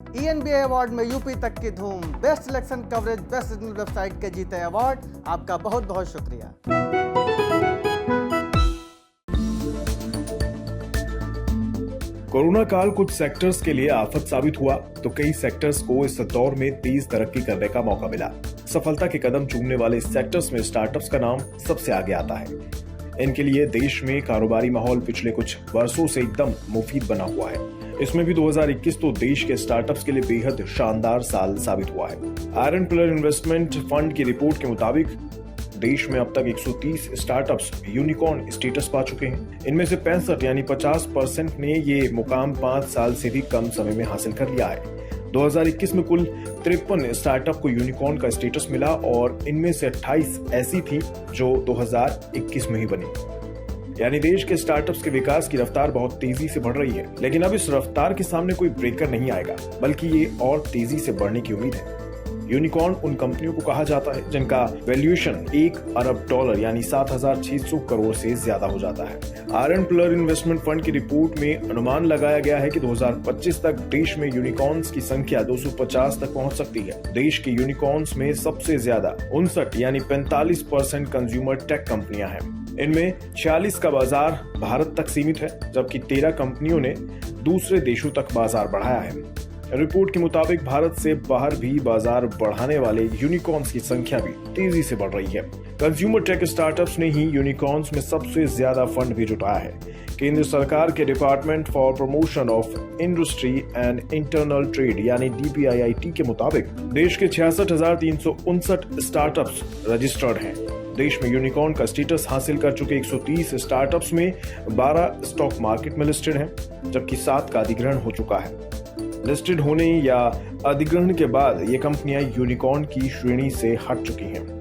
ENBA award में UP तक की धूम, best selection coverage, best regional website के जीते अवार्ड। आपका बहुत बहुत शुक्रिया। कोरोना काल कुछ सेक्टर्स के लिए आफत साबित हुआ तो कई सेक्टर्स को इस दौर में तेज तरक्की करने का मौका मिला। सफलता के कदम चूमने वाले इस सेक्टर्स में स्टार्टअप्स का नाम सबसे आगे आता है। इनके लिए देश में कारोबारी माहौल पिछले कुछ वर्षों से एकदम मुफीद बना हुआ है। इसमें भी 2021 तो देश के स्टार्टअप्स के लिए बेहद शानदार साल साबित हुआ है। आयरन पिलर इन्वेस्टमेंट फंड की रिपोर्ट के मुताबिक देश में अब तक 130 स्टार्टअप्स यूनिकॉर्न स्टेटस पा चुके हैं। इनमें से 65 यानी 50% ने ये मुकाम 5 साल से भी कम समय में हासिल कर लिया है। 2021 में कुल 53 स्टार्टअप को यूनिकॉर्न का स्टेटस मिला और इनमें से 28 ऐसी थी जो 2021 में ही बनी। यानी देश के स्टार्टअप्स के विकास की रफ्तार बहुत तेजी से बढ़ रही है। लेकिन अब इस रफ्तार के सामने कोई ब्रेकर नहीं आएगा, बल्कि ये और तेजी से बढ़ने की उम्मीद है। यूनिकॉर्न उन कंपनियों को कहा जाता है जिनका वैल्यूएशन $1 अरब यानी 7,600 करोड़ से ज्यादा हो जाता है। आयरन पिलर इन्वेस्टमेंट फंड की रिपोर्ट में अनुमान लगाया गया है कि 2025 तक देश में यूनिकॉर्न्स की संख्या 250 तक पहुंच सकती है। देश के यूनिकॉर्न्स में सबसे ज्यादा 59 यानी 45% कंज्यूमर टेक कंपनियां हैं। इनमें 46 का बाजार भारत तक सीमित है, जबकि 13 कंपनियों ने दूसरे देशों तक बाजार बढ़ाया है। रिपोर्ट के मुताबिक भारत से बाहर भी बाजार बढ़ाने वाले यूनिकॉर्न्स की संख्या भी तेजी से बढ़ रही है। कंज्यूमर टेक स्टार्टअप्स ने ही यूनिकॉर्न्स में सबसे ज्यादा फंड भी जुटाया है। केंद्र सरकार के department for promotion of industry and internal trade यानी DPIIT के मुताबिक देश के 66,359 स्टार्टअप्स रजिस्टर्ड हैं। देश में यूनिकॉर्न का स्टेटस हासिल कर चुके 130 स्टार्टअप्स में 12 स्टॉक मार्केट में लिस्टेड हैं, जबकि 7 का अधिग्रहण हो चुका है। लिस्टेड होने या अधिग्रहण के बाद ये कंपनियां यूनिकॉर्न की श्रेणी से हट चुकी हैं।